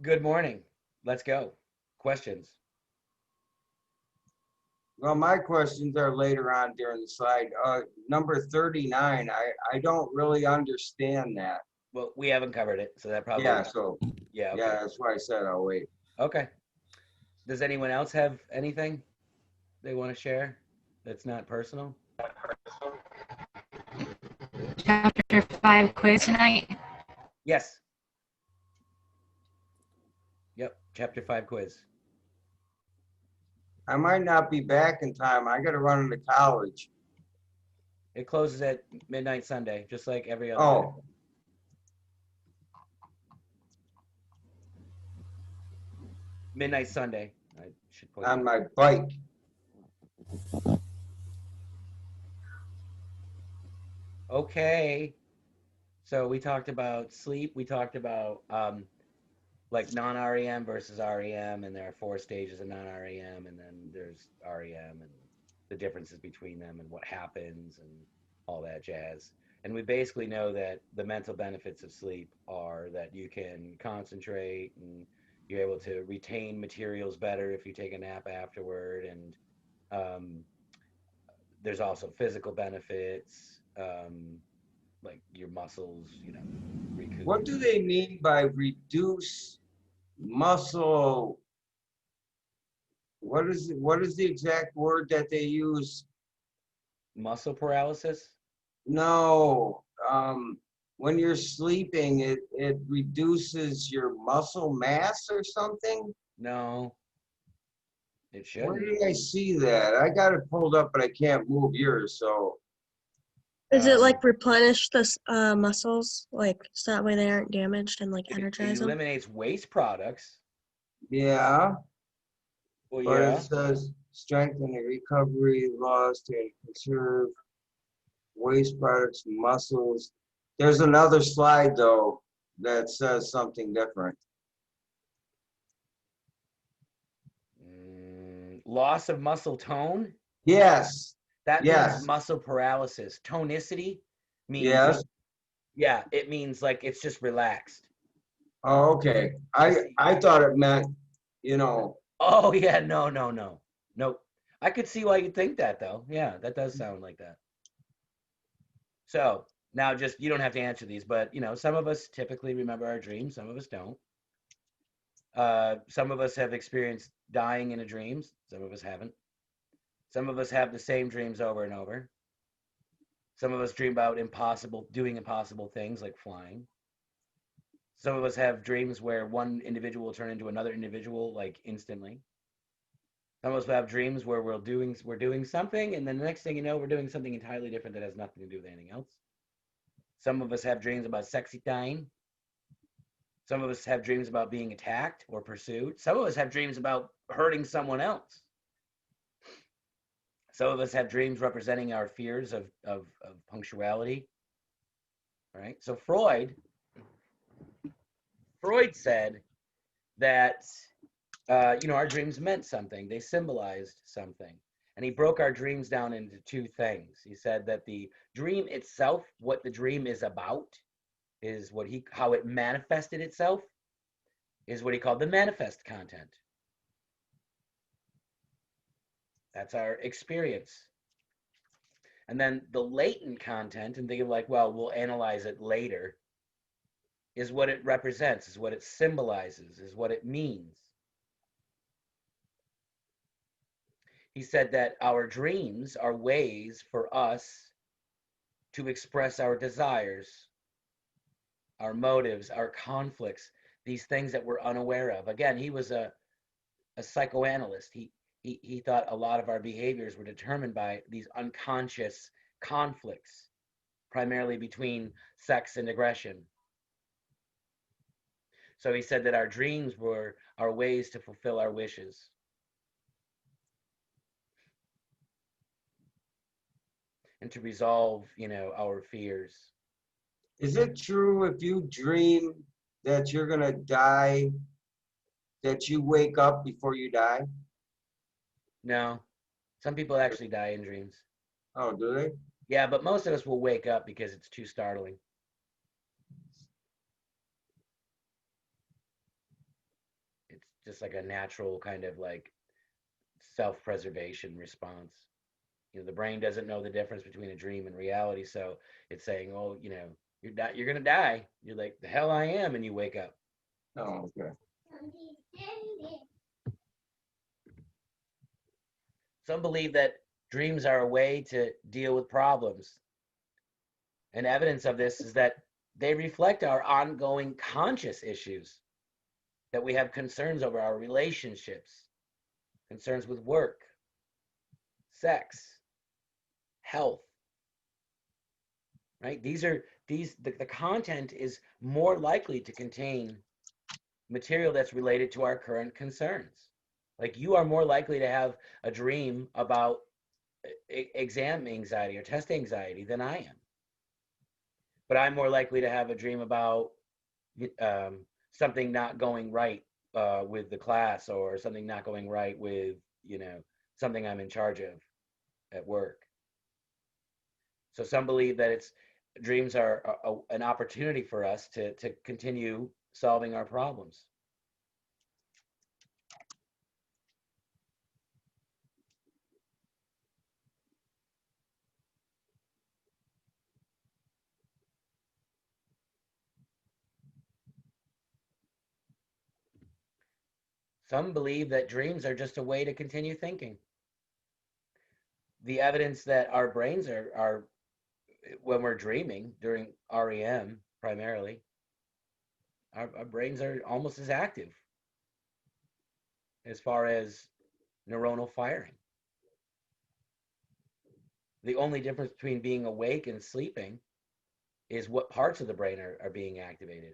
Good morning. Let's go. Questions. Well, my questions are later on during the slide. Number 39, I don't really understand that. Well, we haven't covered it, so that probably, Yeah, so yeah, yeah, okay. that's why I said I'll wait. Okay. Does anyone else have anything they want to share that's not personal? Chapter 5 quiz tonight. Yes. Yep. Chapter 5 quiz. I might not be back in time. I got to run into college. It closes at midnight Sunday, just like every other day. Oh, Midnight Sunday. I should point on that. my bike. Okay. So we talked about sleep. We talked about like non-REM versus REM, and there are 4 stages of non-REM, and then there's REM and the differences between them and what happens and all that jazz. And we basically know that the mental benefits of sleep are that you can concentrate and you're able to retain materials better if you take a nap afterward. And um, there's also physical benefits, like your muscles, recoup. What do they mean by reduce muscle? What is the exact word that they use? Muscle paralysis? No, when you're sleeping, it reduces your muscle mass or something. No, it Where shouldn't. did I see that? I got it pulled up, but I can't move yours. So, Is it Um, like replenish the muscles, like so that way they aren't damaged and like it energize them? eliminates waste products. yeah, Well, but it yeah. says strengthen the recovery, lost and conserve waste products, muscles. There's another slide though that says something different. Loss of muscle tone. Yes, That means yes, muscle paralysis. Tonicity means, yes. yeah, it means like it's just relaxed. Oh, okay. I thought it meant, you know, Oh, yeah. No, no, no. Nope. I could see why you'd think that, though. Yeah, that does sound like that. So now just, you don't have to answer these, but, some of us typically remember our dreams, some of us don't. Some of us have experienced dying in a dream, some of us haven't. Some of us have the same dreams over and over. Some of us dream about doing impossible things like flying. Some of us have dreams where one individual will turn into another individual like instantly. Some of us have dreams where we're doing something, and then the next thing you know, we're doing something entirely different that has nothing to do with anything else. Some of us have dreams about sexy time. Some of us have dreams about being attacked or pursued. Some of us have dreams about hurting someone else. Some of us have dreams representing our fears of punctuality. Right? So Freud said that our dreams meant something. They symbolized something. And he broke our dreams down into two things. He said that the dream itself, what the dream is about, is how it manifested itself, is what he called the manifest content. That's our experience. And then the latent content, and think of like, well, we'll analyze it later, is what it represents, is what it symbolizes, is what it means. He said that our dreams are ways for us to express our desires, our motives, our conflicts, these things that we're unaware of. Again, he was a psychoanalyst. He thought a lot of our behaviors were determined by these unconscious conflicts, primarily between sex and aggression. So he said that our dreams were our ways to fulfill our wishes. And to resolve, our fears. is it true if you dream that you're gonna die, that you wake up before you die? No, some people actually die in dreams. Oh, do they? Yeah, but most of us will wake up because it's too startling. it's just like a natural kind of like self-preservation response. The brain doesn't know the difference between a dream and reality, so it's saying, "Oh, you're gonna die." You're like, "The hell I am," and you wake up. Oh, okay. Some believe that dreams are a way to deal with problems, and evidence of this is that they reflect our ongoing conscious issues, that we have concerns over our relationships, concerns with work, sex, health, right? The content is more likely to contain material that's related to our current concerns. Like you are more likely to have a dream about exam anxiety or test anxiety than I am. But I'm more likely to have a dream about something not going right with the class, or something not going right with, something I'm in charge of at work. So some believe that dreams are an opportunity for us to continue solving our problems. Some believe that dreams are just a way to continue thinking. The evidence that our brains are when we're dreaming during REM primarily, our brains are almost as active as far as neuronal firing. The only difference between being awake and sleeping is what parts of the brain are being activated.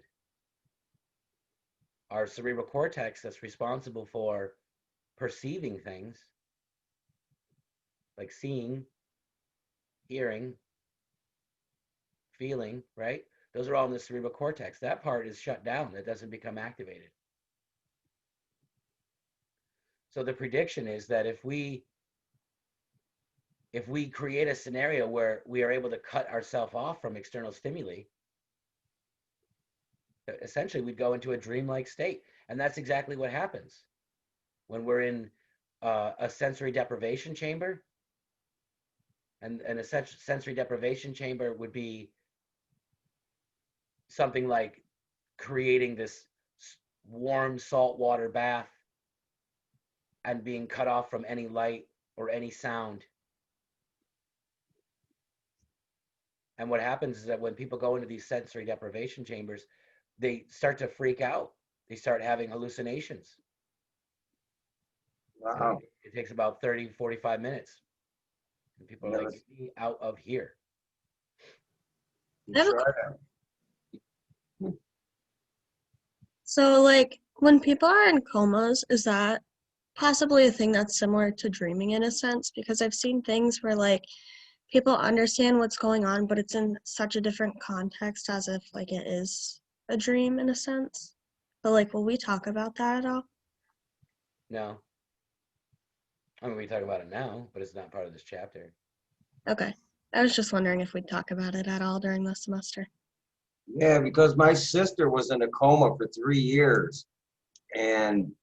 Our cerebral cortex, that's responsible for perceiving things like seeing, hearing, feeling, right? Those are all in the cerebral cortex. That part is shut down. That doesn't become activated. So the prediction is that if we create a scenario where we are able to cut ourselves off from external stimuli, essentially we'd go into a dreamlike state. And that's exactly what happens when we're in a sensory deprivation chamber. And a sensory deprivation chamber would be something like creating this warm saltwater bath and being cut off from any light or any sound. And what happens is that when people go into these sensory deprivation chambers, they start to freak out. They start having hallucinations. Wow. It takes about 30, 45 minutes. And people are Yeah, like, "Get me out of here." you I have a try that. So, like, when people are in comas, is that possibly a thing that's similar to dreaming in a sense? Because I've seen things where, like, people understand what's going on, but it's in such a different context as if, like, it is a dream in a sense. But, like, will we talk about that at all? No. I mean, we talk about it now, but it's not part of this chapter. Okay. I was just wondering if we'd talk about it at all during the semester. Yeah, because my sister was in a coma for 3 years, and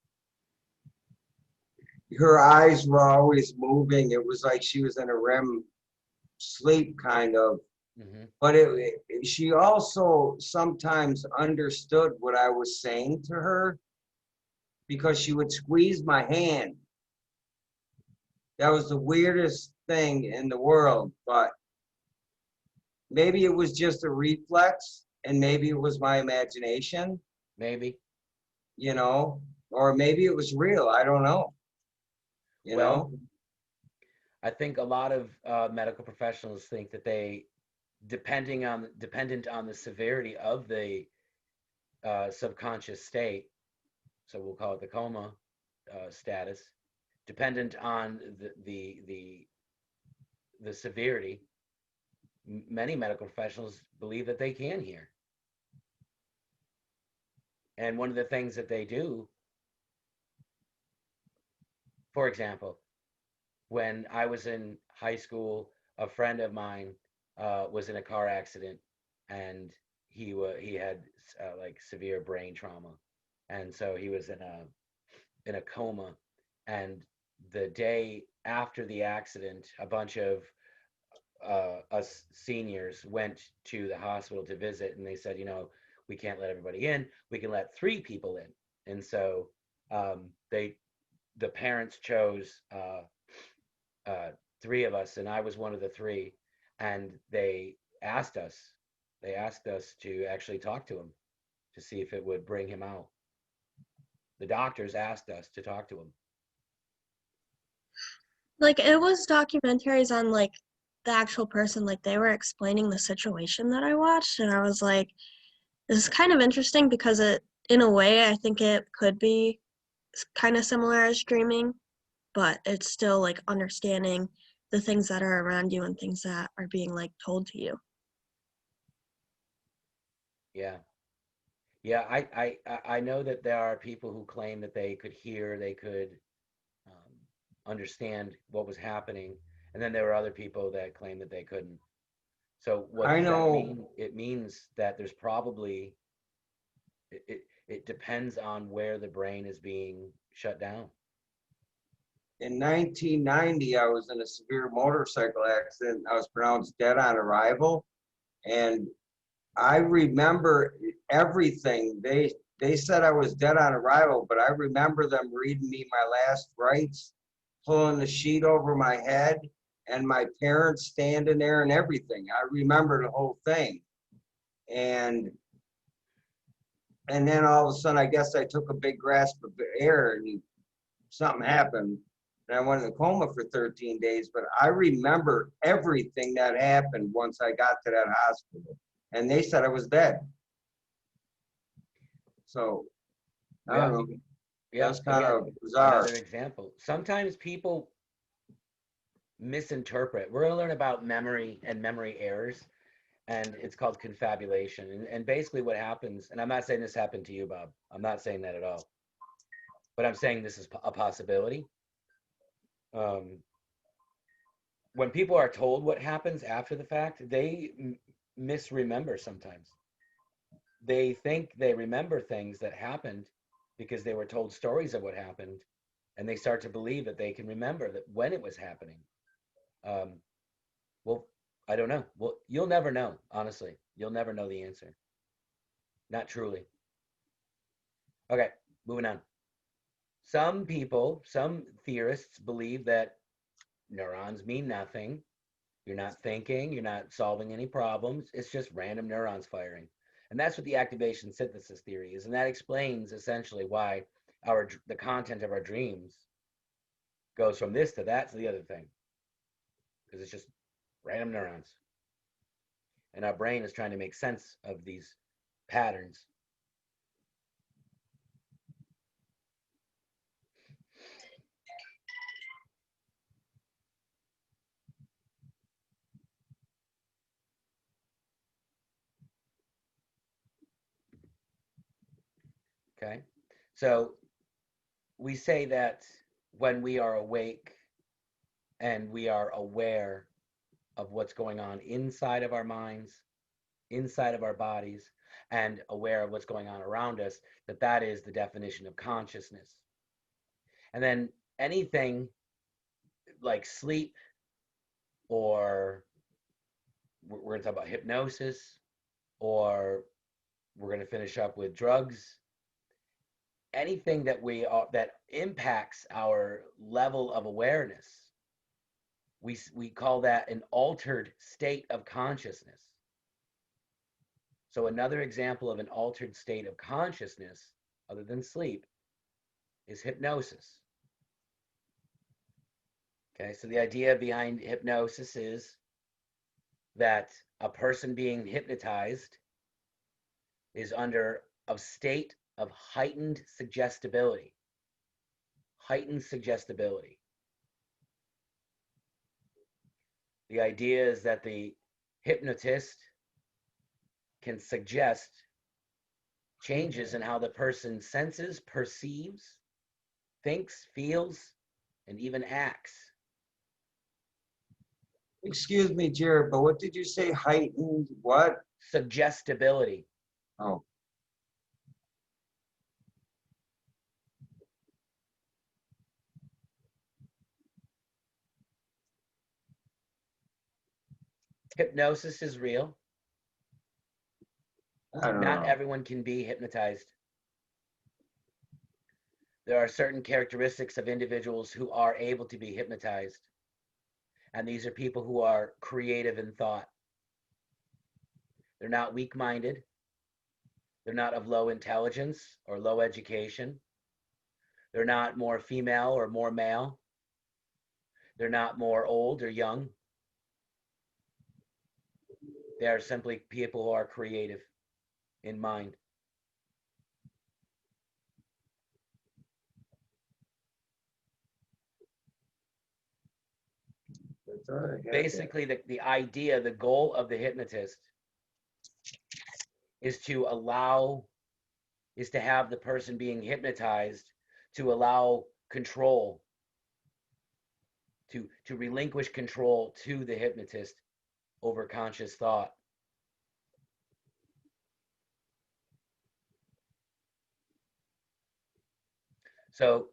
her eyes were always moving. It was like she was in a REM sleep kind of. Mm-hmm. But she also sometimes understood what I was saying to her because she would squeeze my hand. That was the weirdest thing in the world, but maybe it was just a reflex and maybe it was my imagination, Maybe. or maybe it was real. I don't know. Well, I think a lot of medical professionals think that they, dependent on the severity of the subconscious state, so we'll call it the coma status, dependent on the severity, many medical professionals believe that they can hear. And one of the things that they do, for example, when I was in high school, a friend of mine was in a car accident, and he had like severe brain trauma, and so he was in in a coma, and the day after the accident, a bunch of us seniors went to the hospital to visit, and they said, we can't let everybody in. We can let 3 people in. And so the parents chose 3 of us, and I was one of the 3. And they asked us to actually talk to him to see if it would bring him out. The doctors asked us to talk to him. Like, it was documentaries on, like, the actual person, like, they were explaining the situation that I watched, and I was like, this is kind of interesting because in a way, I think it could be kind of similar as dreaming, but it's still, like, understanding the things that are around you and things that are being, like, told to you. Yeah. Yeah, I know that there are people who claim that they could hear, they could understand what was happening, and then there were other people that claim that they couldn't. So what I does that know mean? It means that there's probably it depends on where the brain is being shut down. in 1990, I was in a severe motorcycle accident. I was pronounced dead on arrival. And I remember everything. They said I was dead on arrival, but I remember them reading me my last rites, pulling the sheet over my head, and my parents standing there and everything. I remember the whole thing. And then all of a sudden, I guess I took a big grasp of air and something happened. And I went in a coma for 13 days, but I remember everything that happened once I got to that hospital. And they said I was dead. So, I don't know. Yeah, That's kind of again, bizarre. another example. Sometimes people misinterpret. We're going to learn about memory and memory errors, and it's called confabulation. And basically what happens, and I'm not saying this happened to you, Bob. I'm not saying that at all. But I'm saying this is a possibility. When people are told what happens after the fact, they misremember sometimes. They think they remember things that happened because they were told stories of what happened, and they start to believe that they can remember that when it was happening. Well, I don't know. Well, you'll never know, honestly. You'll never know the answer. Not truly. Okay, moving on. Some people, some theorists believe that neurons mean nothing. You're not thinking, you're not solving any problems. It's just random neurons firing. And that's what the activation synthesis theory is. And that explains essentially why the content of our dreams goes from this to that to the other thing. Because it's just random neurons. And our brain is trying to make sense of these patterns. Okay, so we say that when we are awake and we are aware of what's going on inside of our minds, inside of our bodies, and aware of what's going on around us, that is the definition of consciousness. And then anything like sleep, or we're going to talk about hypnosis, or we're going to finish up with drugs, anything that impacts our level of awareness, we call that an altered state of consciousness. So another example of an altered state of consciousness, other than sleep, is hypnosis. Okay, so the idea behind hypnosis is that a person being hypnotized is under a state of heightened suggestibility. Heightened suggestibility. The idea is that the hypnotist can suggest changes in how the person senses, perceives, thinks, feels, and even acts. Excuse me, Jared, but what did you say? Heightened what? Suggestibility. Oh. Hypnosis is real. I don't Not know. everyone can be hypnotized. There are certain characteristics of individuals who are able to be hypnotized. And these are people who are creative in thought. They're not weak-minded. They're not of low intelligence or low education. They're not more female or more male. They're not more old or young. They are simply people who are creative in mind. That's all I got. Basically, the idea, the goal of the hypnotist is to have the person being hypnotized to allow control, to relinquish control to the hypnotist over conscious thought. So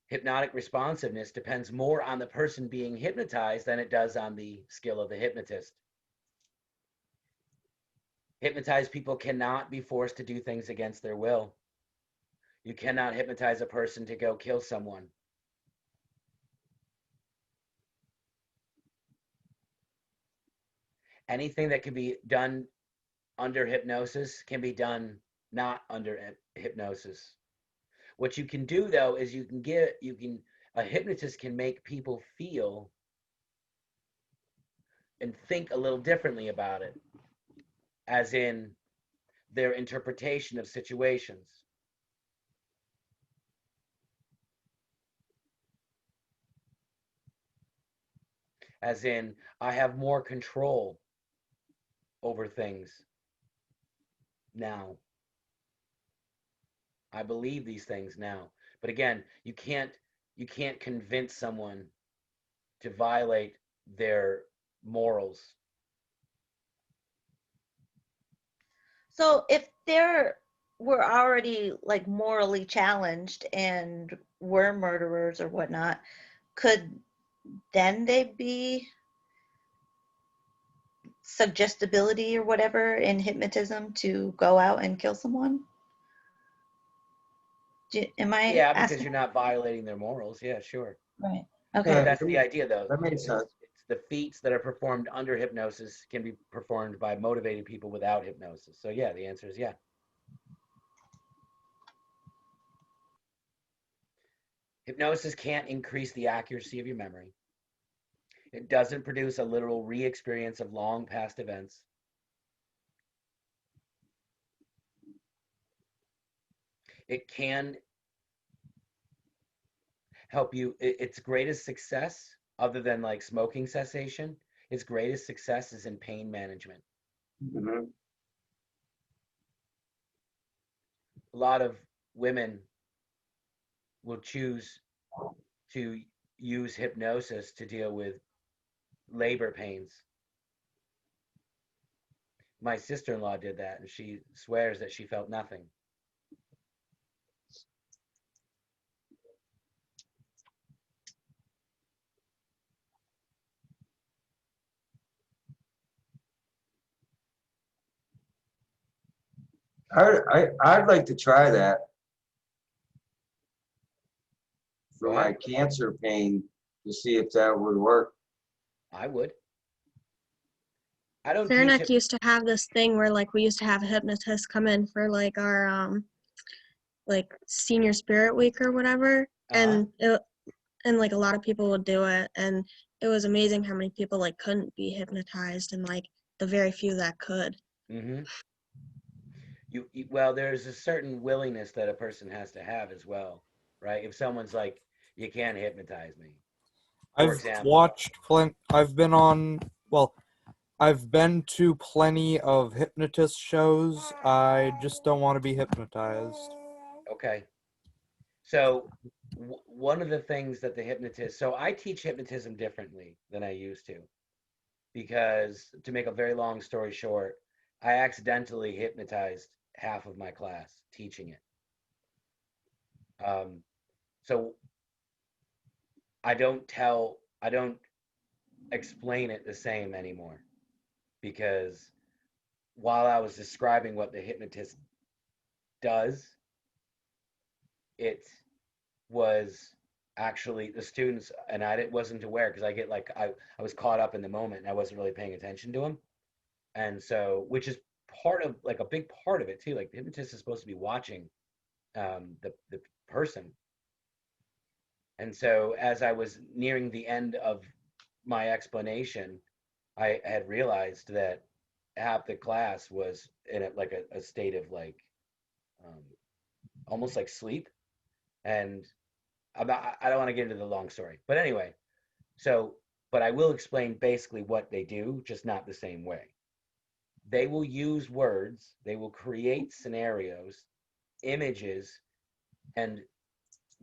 hypnotic responsiveness depends more on the person being hypnotized than it does on the skill of the hypnotist. Hypnotized people cannot be forced to do things against their will. You cannot hypnotize a person to go kill someone. Anything that can be done under hypnosis can be done not under hypnosis. What you can do though is a hypnotist can make people feel and think a little differently about it, as in their interpretation of situations. As in, I have more control over things now. I believe these things now. But again, you can't convince someone to violate their morals. So if they're were already like morally challenged and were murderers or whatnot, could then they be suggestibility or whatever in hypnotism to go out and kill someone? Am I Yeah, because asking you're not violating their morals. Yeah, sure. right? Yeah, Okay. That's the idea, though. that makes sense. It's the feats that are performed under hypnosis can be performed by motivated people without hypnosis. So yeah, the answer is yeah. Hypnosis can't increase the accuracy of your memory. It doesn't produce a literal re-experience of long past events. It can help you. Its greatest success, other than like smoking cessation, its greatest success is in pain management. Mhm. A lot of women will choose to use hypnosis to deal with labor pains. My sister-in-law did that, and she swears that she felt nothing. I'd like to try that for Go my ahead. cancer pain to see if that would work. I would. I don't teach Saranac used to have this thing where like we used to have a hypnotist come in for like our like senior spirit week or whatever, and like a lot of people would do it, and it was amazing how many people like couldn't be hypnotized and like the very few that could. Mm-hmm. Well, there's a certain willingness that a person has to have as well, right? If someone's like, you can't hypnotize me, for I've example. watched plenty. I've been to plenty of hypnotist shows. I just don't want to be hypnotized. Okay. So one of the things that the hypnotist, so I teach hypnotism differently than I used to, because to make a very long story short, I accidentally hypnotized half of my class teaching it. So I don't explain it the same anymore. because while I was describing what the hypnotist does, it was actually the students, and wasn't aware because I get like I was caught up in the moment and I wasn't really paying attention to them, and so which is part of like a big part of it too. Like the hypnotist is supposed to be watching the person, and so as I was nearing the end of my explanation, I had realized that half the class was in like a state of like um, almost like sleep, and I don't want to get into the long story, but anyway, so but I will explain basically what they do, just not the same way. They will use words, they will create scenarios, images, and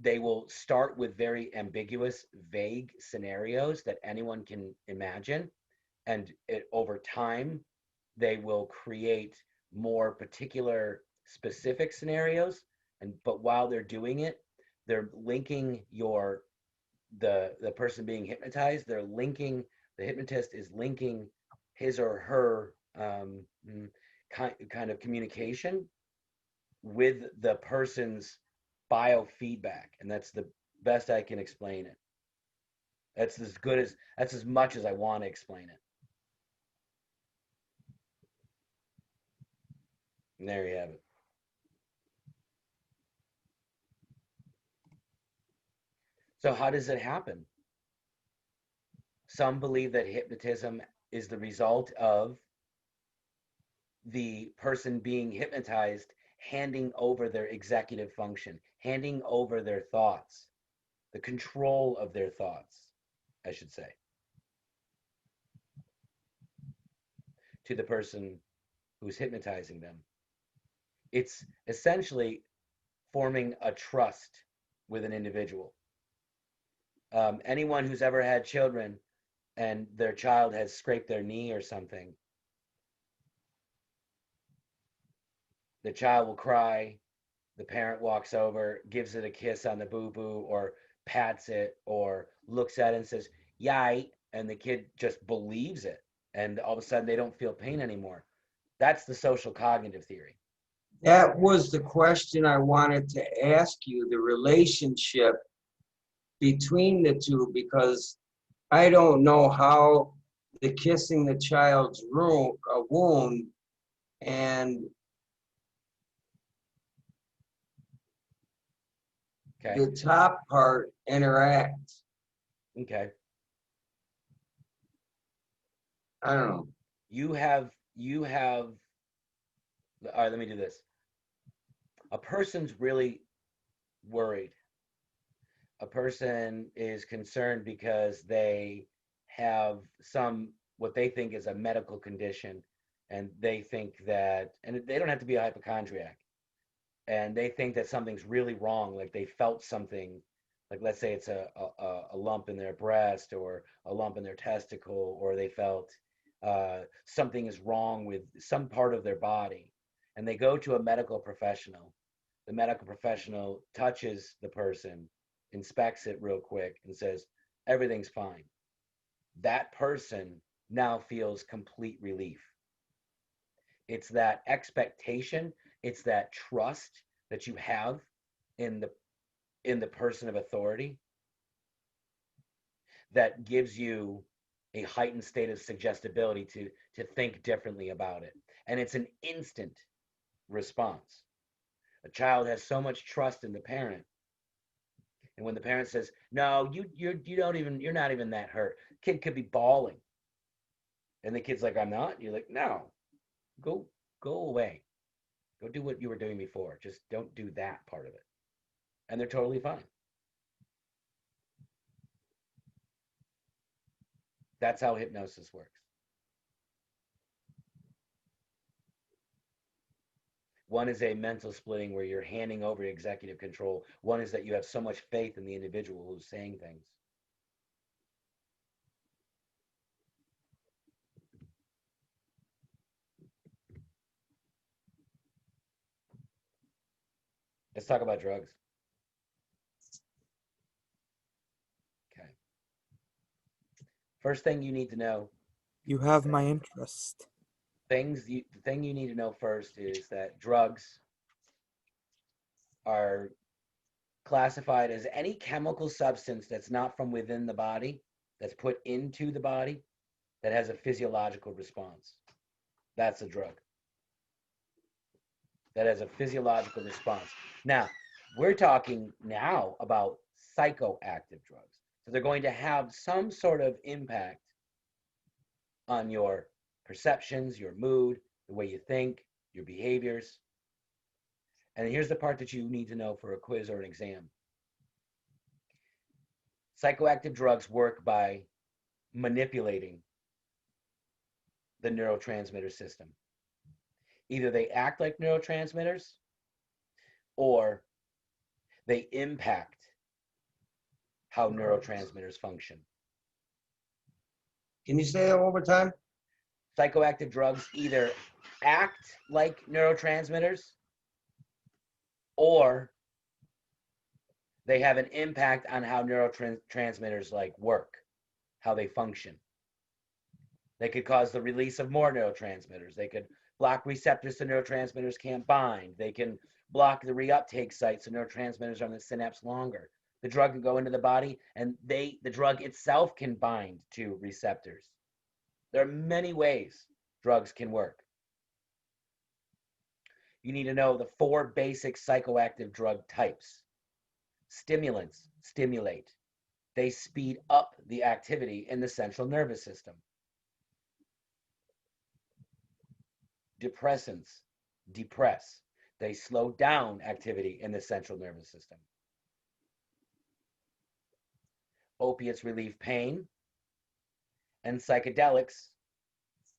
they will start with very ambiguous, vague scenarios that anyone can imagine. And over time, they will create more particular, specific scenarios. But while they're doing it, they're linking the person being hypnotized. The hypnotist is linking his or her kind of communication with the person's biofeedback, and that's the best I can explain it. That's as much as I want to explain it. And there you have it. So how does it happen? Some believe that hypnotism is the result of the person being hypnotized handing over their executive function, handing over their thoughts, the control of their thoughts, I should say, to the person who's hypnotizing them. It's essentially forming a trust with an individual. Anyone who's ever had children and their child has scraped their knee or something, the child will cry, the parent walks over, gives it a kiss on the boo-boo, or pats it, or looks at it and says, yay, and the kid just believes it. And all of a sudden they don't feel pain anymore. That's the social cognitive theory. That was the question I wanted to ask you, the relationship between the two, because I don't know how the kissing the child's wound and Okay. the top part interact. Okay. I don't know. You have all right, let me do this. A person's really worried. A person is concerned because they have what they think is a medical condition, and they think that, and they don't have to be a hypochondriac, and they think that something's really wrong, like they felt something, like let's say it's a lump in their breast or a lump in their testicle, or they felt something is wrong with some part of their body, and they go to a medical professional. The medical professional touches the person, inspects it real quick, and says, everything's fine. That person now feels complete relief. It's that expectation, it's that trust that you have in the person of authority that gives you a heightened state of suggestibility to think differently about it. And it's an instant response. A child has so much trust in the parent, and when the parent says, "No, you're not even that hurt," kid could be bawling, and the kid's like, "I'm not." You're like, "No, go away, go do what you were doing before. Just don't do that part of it," and they're totally fine. That's how hypnosis works. One is a mental splitting where you're handing over executive control. One is that you have so much faith in the individual who's saying things. Let's talk about drugs. Okay. First thing you need to know You have my interest. The thing you need to know first is that drugs are classified as any chemical substance that's not from within the body, that's put into the body, that has a physiological response. That's a drug. That has a physiological response. Now, we're talking now about psychoactive drugs. So they're going to have some sort of impact on your perceptions, your mood, the way you think, your behaviors. And here's the part that you need to know for a quiz or an exam. Psychoactive drugs work by manipulating the neurotransmitter system. Either they act like neurotransmitters or they impact how neurotransmitters function. Can you say that one more time? Psychoactive drugs either act like neurotransmitters or they have an impact on how neurotransmitters like work, how they function. They could cause the release of more neurotransmitters. They could block receptors so neurotransmitters can't bind. They can block the reuptake site so neurotransmitters are on the synapse longer. The drug can go into the body and the drug itself can bind to receptors. There are many ways drugs can work. You need to know the 4 basic psychoactive drug types. Stimulants stimulate. They speed up the activity in the central nervous system. Depressants depress. They slow down activity in the central nervous system. Opiates relieve pain, and psychedelics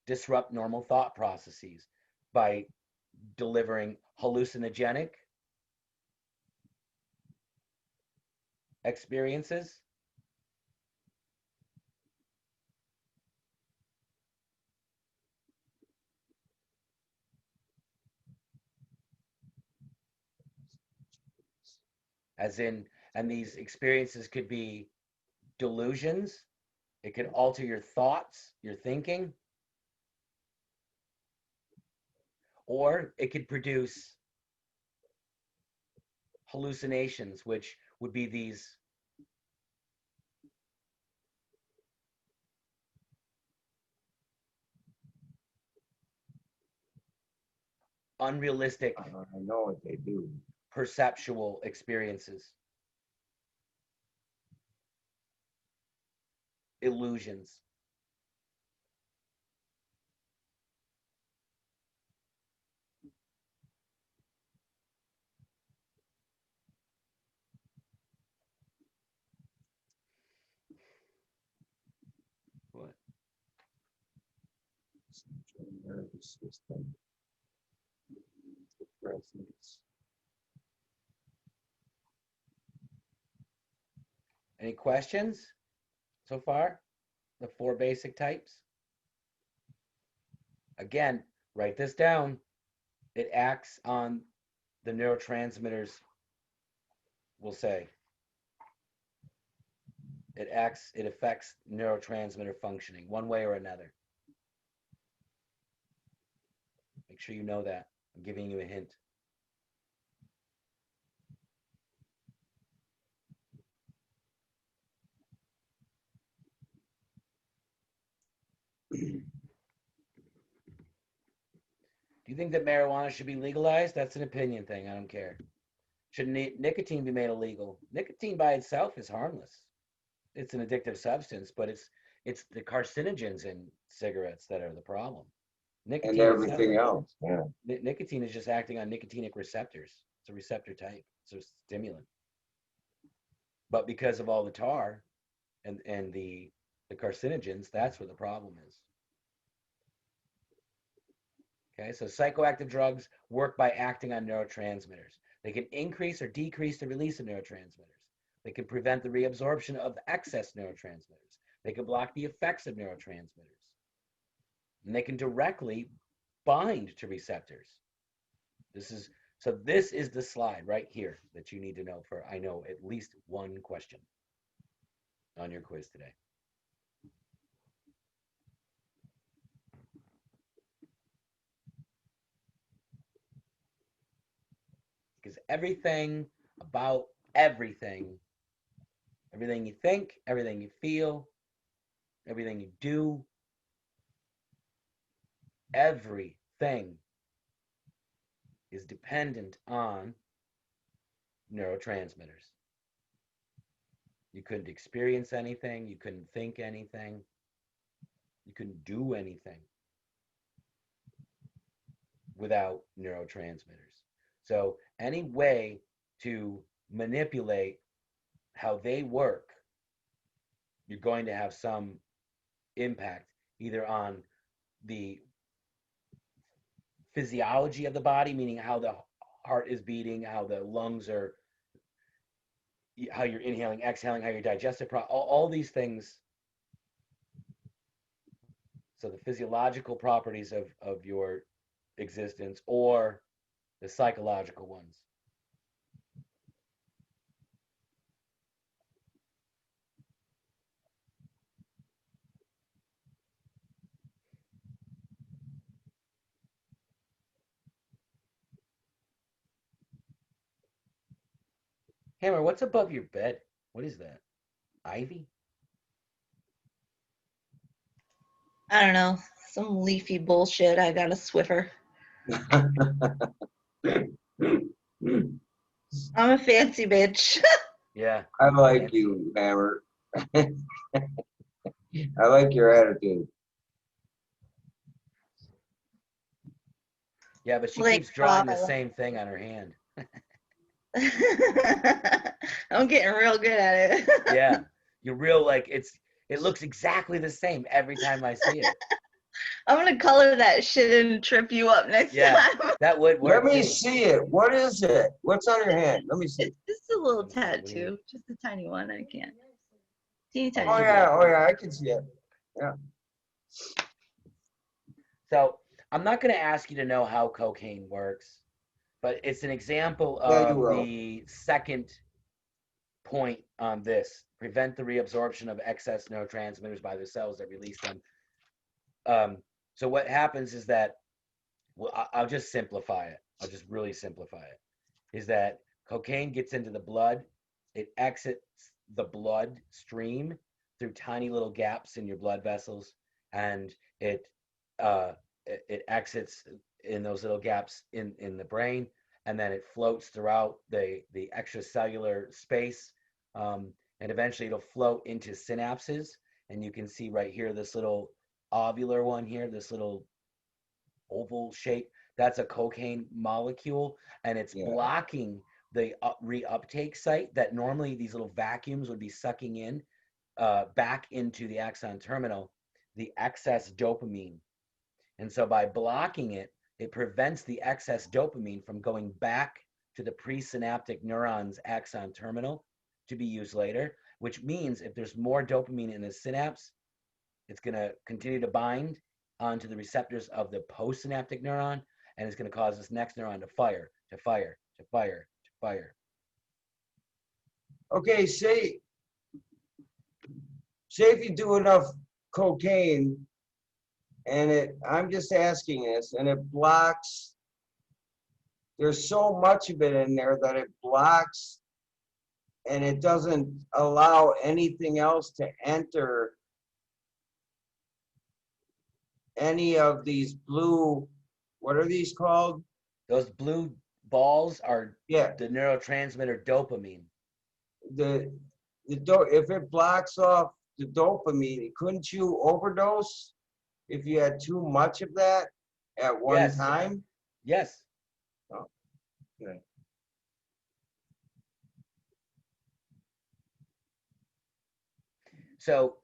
disrupt normal thought processes by delivering hallucinogenic experiences, and these experiences could be delusions. It could alter your thoughts, your thinking, or it could produce hallucinations, which would be these unrealistic I know what they do. perceptual experiences, illusions. What? Central nervous system. Depressants. Any questions so far? The 4 basic types? Again, write this down. It acts on the neurotransmitters, we'll say. It affects neurotransmitter functioning one way or another. Make sure you know that. I'm giving you a hint. Do you think that marijuana should be legalized? That's an opinion thing. I don't care. Should nicotine be made illegal? Nicotine by itself is harmless. It's an addictive substance, but it's the carcinogens in cigarettes that are the problem. And everything else. Yeah. Nicotine is just acting on nicotinic receptors. It's a receptor type. It's a stimulant. But because of all the tar and the carcinogens, that's where the problem is. Okay, so psychoactive drugs work by acting on neurotransmitters. They can increase or decrease the release of neurotransmitters. They can prevent the reabsorption of excess neurotransmitters. They can block the effects of neurotransmitters. And they can directly bind to receptors. This is the slide right here that you need to know for, I know, at least one question on your quiz today. Because everything about everything you think, everything you feel, everything you do, everything is dependent on neurotransmitters. You couldn't experience anything, you couldn't think anything, you couldn't do anything without neurotransmitters. So any way to manipulate how they work, you're going to have some impact either on the physiology of the body, meaning how the heart is beating, how the lungs are, how you're inhaling, exhaling, how your digestive all these things. So the physiological properties of your existence or the psychological ones. Hammer, what's above your bed? What is that? Ivy? I don't know, some leafy bullshit. I got a Swiffer. I'm a fancy bitch. Yeah. I like Fancy. you, Hammer. I like your attitude. Yeah, but she Like, keeps drawing the same thing on her hand. I'm getting real good at it. Yeah. You're real like it looks exactly the same every time I see it. I'm gonna color that shit and trip you up next Yeah. time. That would Let work me too. see it. What is it? What's on your hand? Let me see. It's just a little What do you mean? tattoo, just a tiny one. I can't. Teeny Oh, Oh tiny. yeah, oh yeah, I can see it. So I'm not going to ask you to know how cocaine works, but it's an example Yeah, you of will. the second point on this: prevent the reabsorption of excess neurotransmitters by the cells that release them. So what happens is that, well, I'll just simplify it. I'll just really simplify it. Is that cocaine gets into the blood, it exits the blood stream through tiny little gaps in your blood vessels, and uh, it exits in those little gaps in the brain, and then it floats throughout the extracellular space, and eventually it'll float into synapses. And you can see right here this little ovular one here, this little oval shape. That's a cocaine molecule, and it's Yeah. blocking the reuptake site that normally these little vacuums would be sucking in back into the axon terminal, the excess dopamine. And so by blocking it, it prevents the excess dopamine from going back to the presynaptic neurons axon terminal to be used later, which means if there's more dopamine in the synapse, it's going to continue to bind onto the receptors of the postsynaptic neuron, and it's going to cause this next neuron to fire, to fire, to fire, to fire. Okay, say if you do enough cocaine and I'm just asking this, and it blocks, there's so much of it in there that it blocks and it doesn't allow anything else to enter any of these blue, what are these called? Those blue balls are Yeah, the neurotransmitter dopamine. if it blocks off the dopamine, couldn't you overdose if you had too much of that at one Yes. time? Yes. Oh, okay. So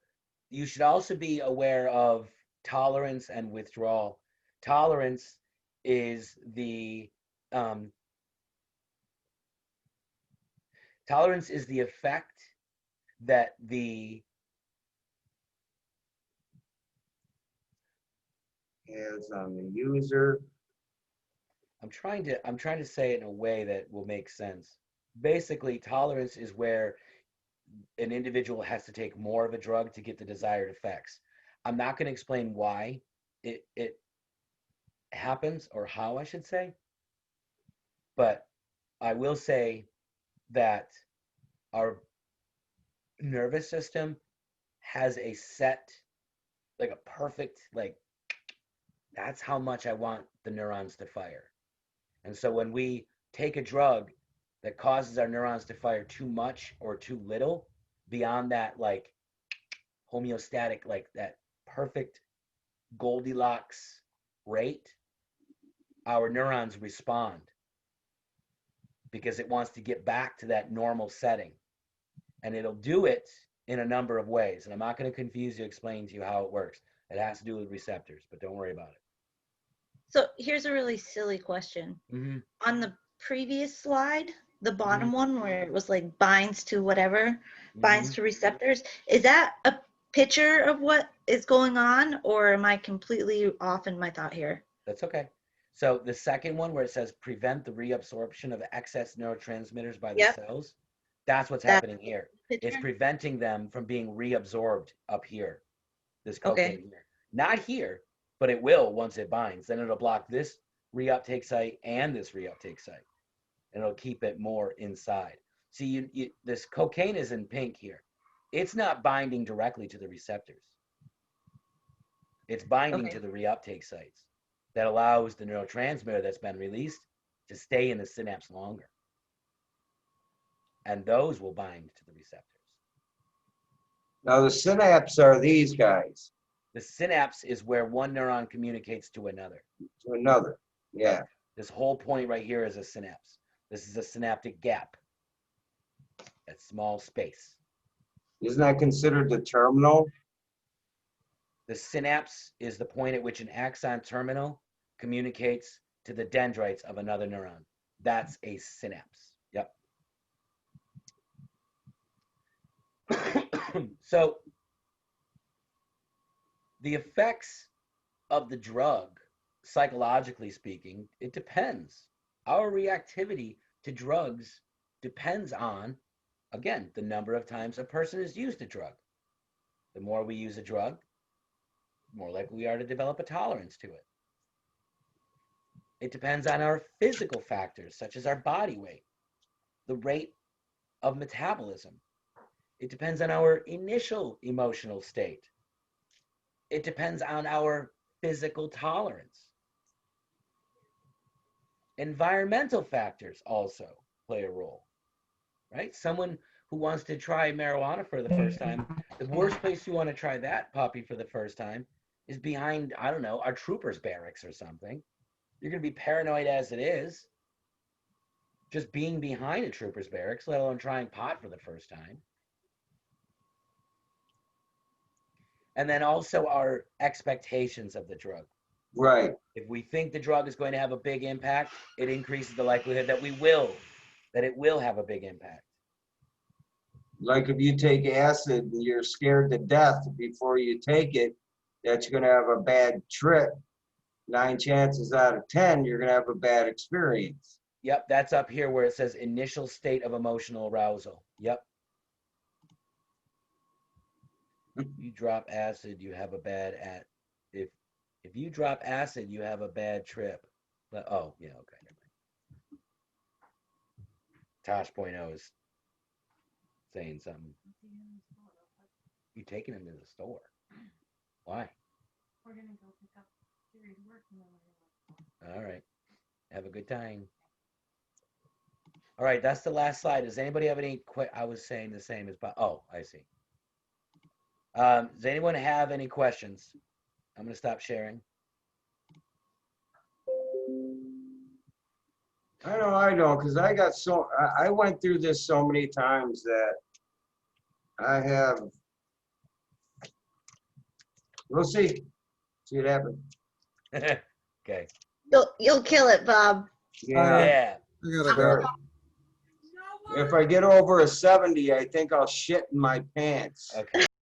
you should also be aware of tolerance and withdrawal. Tolerance is the tolerance is the effect that the Hands on the user. I'm trying to say it in a way that will make sense. Basically, tolerance is where an individual has to take more of a drug to get the desired effects. I'm not going to explain why it happens, or how I should say, but I will say that our nervous system has a set, like a perfect, like, that's how much I want the neurons to fire. And so when we take a drug that causes our neurons to fire too much or too little, beyond that, like, homeostatic, like that perfect Goldilocks rate, our neurons respond because it wants to get back to that normal setting. And it'll do it in a number of ways. And I'm not going to confuse you, explain to you how it works. It has to do with receptors, but don't worry about it. So here's a really silly question. Mm-hmm. On the previous slide, the bottom one where it was like binds to whatever, binds to receptors, is that a picture of what is going on, or am I completely off in my thought here? That's okay. So the second one where it says prevent the reabsorption of excess neurotransmitters by the Yep. cells, that's what's That happening here. picture? It's preventing them from being reabsorbed up here, this Okay. cocaine here. Not here, but it will once it binds. Then it'll block this reuptake site and this reuptake site. And it'll keep it more inside. See, this cocaine is in pink here. It's not binding directly to the receptors. It's binding to the reuptake sites that allows the neurotransmitter that's been released to stay in the synapse longer. And those will bind to the receptors. Now the synapse are these guys. The synapse is where one neuron communicates to another. To another. Yeah. This whole point right here is a synapse. This is a synaptic gap. That small space. Isn't that considered the terminal? The synapse is the point at which an axon terminal communicates to the dendrites of another neuron. That's a synapse. Yep. So the effects of the drug, psychologically speaking, it depends. Our reactivity to drugs depends on, again, the number of times a person has used a drug. The more we use a drug, the more likely we are to develop a tolerance to it. It depends on our physical factors, such as our body weight, the rate of metabolism. It depends on our initial emotional state. It depends on our physical tolerance. Environmental factors also play a role, right? Someone who wants to try marijuana for the first time, the worst place you want to try that puppy for the first time is behind, I don't know, our troopers barracks or something. You're going to be paranoid as it is, just being behind a troopers barracks, let alone trying pot for the first time. And then also our expectations of the drug. Right. If we think the drug is going to have a big impact, it increases the likelihood that it will have a big impact. Like if you take acid and you're scared to death before you take it, that you're going to have a bad trip. 9 chances out of 10, you're going to have a bad experience. Yep, that's up here where it says initial state of emotional arousal. Yep. You drop acid, you have a bad if you drop acid, you have a bad trip. But, oh, yeah, okay. Tosh.0 is saying something. You taking him to the store? Why? We're gonna go pick up Jerry's work and then we're gonna. All right. Have a good time. All right, that's the last slide. Does anybody have any I was saying the same as Bob. Oh, I see. Does anyone have any questions? I'm going to stop sharing. I don't, because I went through this so many times that I have, we'll see what happens. Okay. You'll kill it, Bob. Yeah. I gotta Sure. go. If I get over a 70, I think I'll shit in my pants. Okay.